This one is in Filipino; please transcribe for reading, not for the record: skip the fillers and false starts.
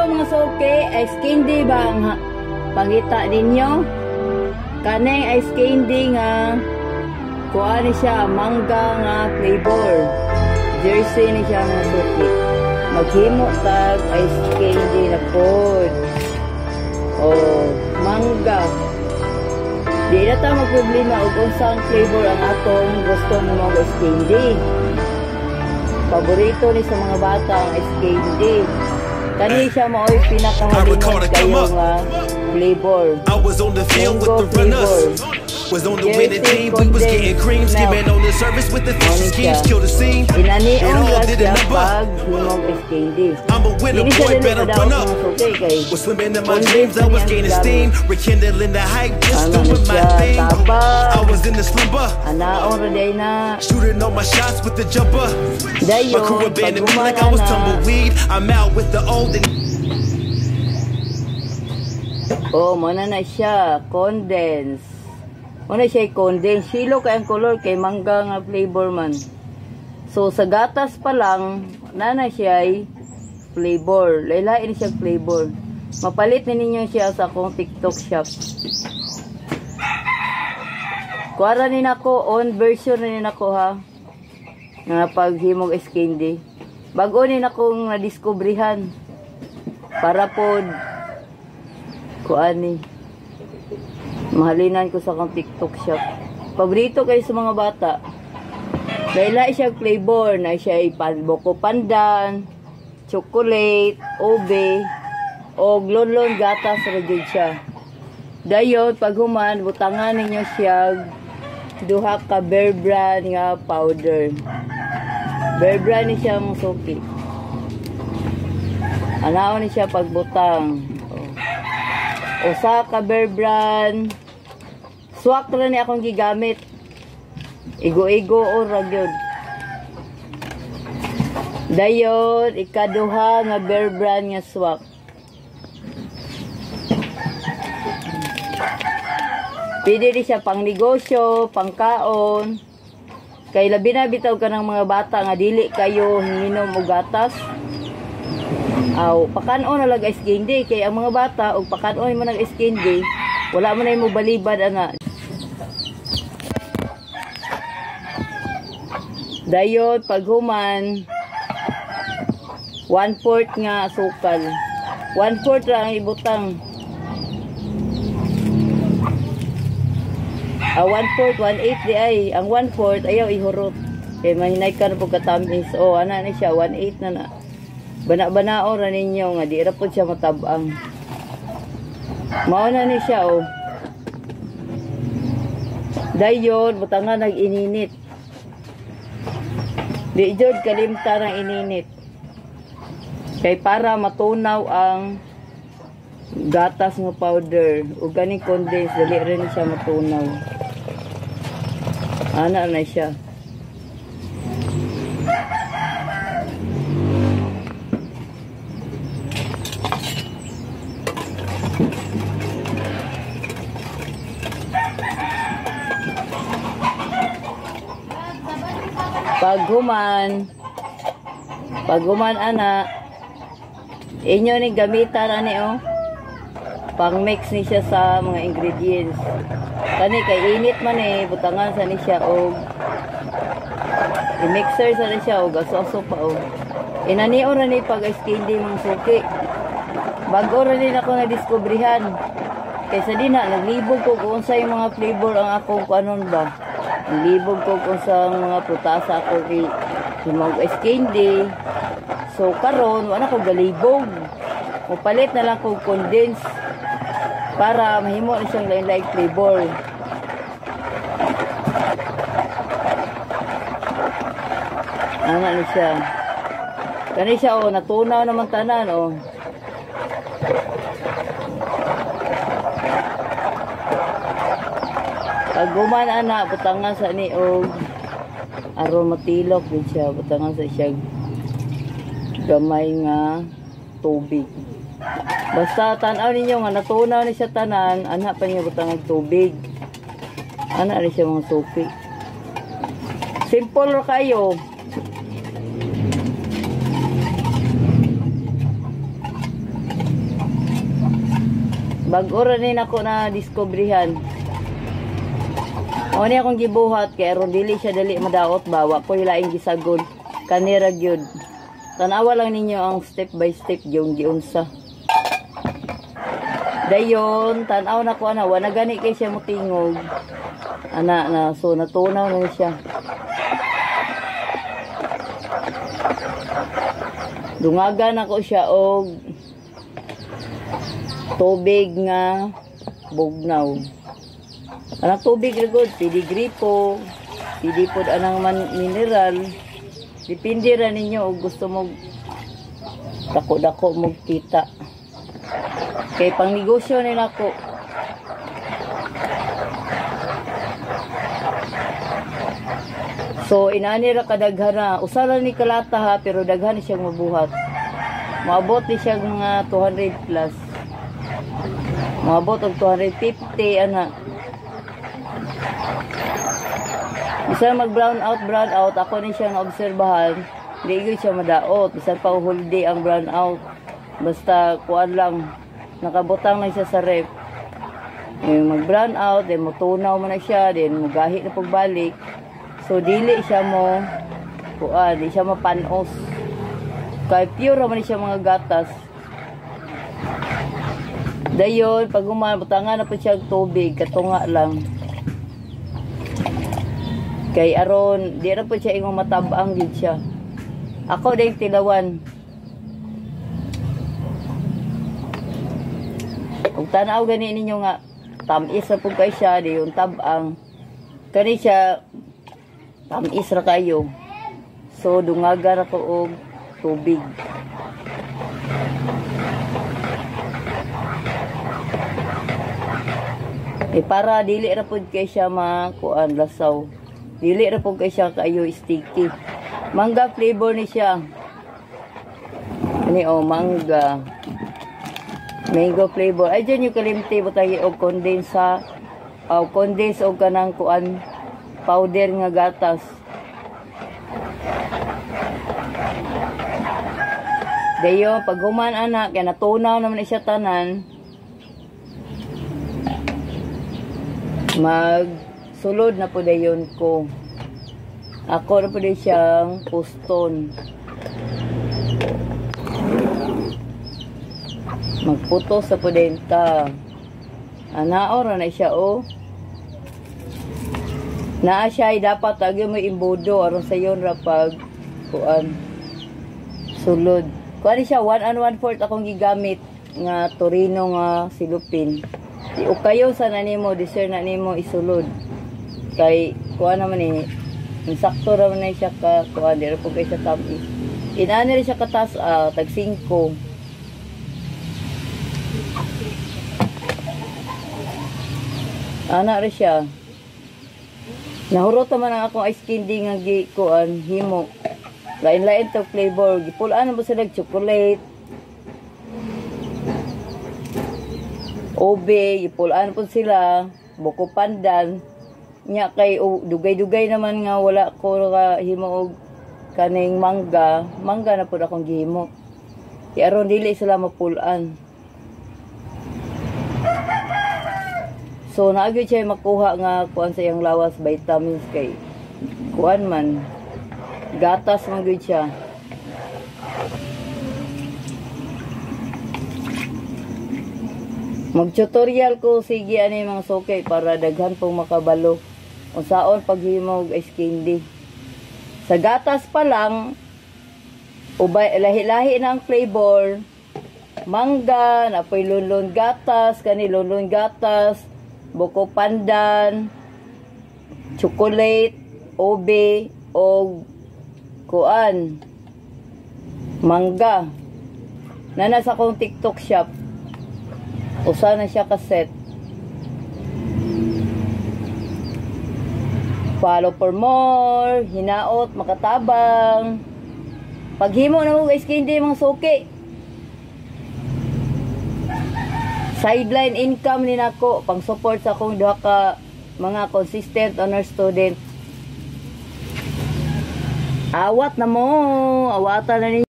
mga suki, ice candy ba ang pangita ninyo? Kaneng ice candy nga kuha ni siya mangga nga flavor. Jersey ni siya mga suki. Maghimo tag ice candy na pod. Oh, mangga. Di na ta magproblema og unsang flavor ang atong gusto ng mga ice candy. Paborito ni sa mga bata ang ice candy. Kani siya mao'y pinakahalingod kayo nga flavor. I was on the field with the runners. Was on the winning team, we was getting cream, skimming on the surface with the fishes, schemes, kill the scene. Inanion ra siya pag himong ice candy. I'm a winner, boy, better run up. Was swimming in my dreams, I was gaining steam, rekindling the hype, just doing my thing. I was in the slumber, anaon ra day na shooting all my shots with the jumper. My crew abandoned me like I was tumbleweed. I'm out with the old and oh, mana na siya, condense. Muna siya condense. Silo kay ang color kay mangga nga flavor man. So sa gatas pa lang, nana siya ay flavor. Laylain siya flavor. Mapalit na ninyo siya sa akong TikTok shop. Kuwara rin ako, on version rin ako ha. Nga paghimog ice candy. Bago rin akong nadiskubrihan. Para po kuan ni mahalinan ko sa akong TikTok shop. Paborito kayo sa mga bata. Dahil siya flavor na siya ay buko pandan, chocolate, ube, o glonlon gatas rajud siya. Dayon pag human butangan ninyo siya duha ka Bear Brand nga powder. Bear Brand ni siya mong suki. Anaon ni siya pagbutang. Usa ka Bear Brand. Swak ra ni akong gigamit. Igo-igo o ragyod. Dayon ikaduha nga Bear Brand nga swak. Pwede di siya pang negosyo, pang kaon. Kay labi na bitaw ka ng mga bata nga dili kayo hinginom og gatas. Aw, pakanon na lang ice candy kay ang mga bata og pakanon mo ng ice candy, wala mo na mo balibad ana. Dayon paghuman 1/4 nga asukal. 1/4 ra ang ibutang. 1/4, 1/8 di ay. Ang 1/4 ayaw ihurot. Kay mahinay ka na po katamis. O, ana ni siya, 1/8 na na. Bana-banaon ra ninyo nga di ra po siya matabang. Mao na ni siya o. Dayon butangan nag-ininit. Di jud kalimta ng ininit. Kay para matunaw ang gatas nga powder o ganing condense dali rin siya matunaw. Ana na siya. Paghuman ana inyo ni gamitan ani pang mix ni siya sa mga ingredients. Kani kay init man butangan sa ni siya og i-mixer sa ni siya og aso-aso pa og inaniyo ra ni pag ice candy mga suki. Bago ra din ako na-discoveryhan. Kaysa di na naglibog ko kung unsay mga flavor ang akong kanon ba. Naglibog ko kung sa mga prutasa ako kay himog ice candy. So karon wala ko galibog. Mupalit na lang ko condense para mahimo na siyang lain-lain flavor. Ano na siya. Kani siya natunaw naman tanan Pagguman ana butangan sa ni og aromatilok din siya, butangan sa siya gamay nga tubig. Basta tanaw ninyo nga natunaw ni siya tanan, ana pa niya butangan tubig. Ana rin siya mga suki. Simple ra kayo. Bago ra ni nako na diskubrihan. O ni akong gibuhat kay aron dili siya dali madaot ba, wa ko laing gisagol kanira gyud. Tanawa lang ninyo ang step by step yung giunsa. Dayon tan-aw na ko ana, wa na gani kay siya motingog. Ana na so natunaw na siya. Dungagan ako siya og tubig nga bugnaw. Anang tubig rigod, pidi gripo, pidi pod anang mineral. Depende ra ninyo og gusto mo dako-dako mo kita. Kay pang negosyo ni nako. So inani ra kadaghana, usara ni kalata ha, pero daghan siyang mabuhat. Maabot ni siya mga 200 plus. Maabot og 250 ana. Bisan mag brown out, ako ni siya na-obserbahan, di gyud siya madaot. Bisan pa holiday ang brown out. Basta kuan lang, nakabutang na siya sa ref. Mag brown out, then mutunaw mo na siya, then mugahi na pagbalik. So dili siya mo kuan, di siya mapanos. Kay pure man siya mga gatas. Dayon pag butangan na po siya tubig, katunga lang. Kay aron di ra po siya ingong matabang gid siya. Ako ding tilawan. Kung tanaw gani ninyo nga tamis ra pud kay siya, di yung tabang. Kani siya tamis ra kayo. So dungaga ra ko og tubig. Para dili ra pud kay siya makuan lasaw. Dili ra pud kay siya kayo sticky. Mangga flavor ni siya. Ani mangga. Mango flavor. Ay dyan yung kalimti butagi og condensa. Condense og kanang kuan powder nga gatas. Dayo pag human anak kay natunaw naman siya tanan. Sulod na po dayon ko. Ako na po din siyang puston. Magputos na po din ta. Anaor na siya Naa siya ay dapat lagi mo imbudo aron sa yon ra pag kuan sulod. Kuan siya 1 1/4 akong gigamit nga Torino nga silupin. O kayo sa nanimo deser na nimo isulod. Kay kuha naman insakto raman na siya ka kuha dira po kay siya tamis. Inani rin siya katas tag 5. Ana rin siya. Nahurot naman ang akong ice candy nga kuan himo. Lain-lain to flavor. Gipulaan mo sila chocolate. Obe, gipulaan po sila. Buko pandan. Nya kay dugay-dugay naman nga wala ko ka himo og kaning mangga na pud akong gihimo. Kay aron dili sila mapulaan. So naagyo siya makuha nga kuan sa iyang lawas vitamins kay kuan man gatas man gyud siya. Mag-tutorial ko sige ani mga sukay para daghan pong makabalo. Unsaon paghimo og ice candy. Sa gatas pa lang ubay lahi-lahi na ang flavor. Mangga, napoy lunlon gatas, kani lunlon gatas, buko pandan, chocolate, ube og kuan mangga. Nana sa akong TikTok shop. Usa na siya kaset. Follow for more, hinaot, makatabang. Paghimo na mo guys, hindi mga suki. Sideline income ni nako pang support sa akong duha ka mga consistent honor student. Awat na mo, awatan na ni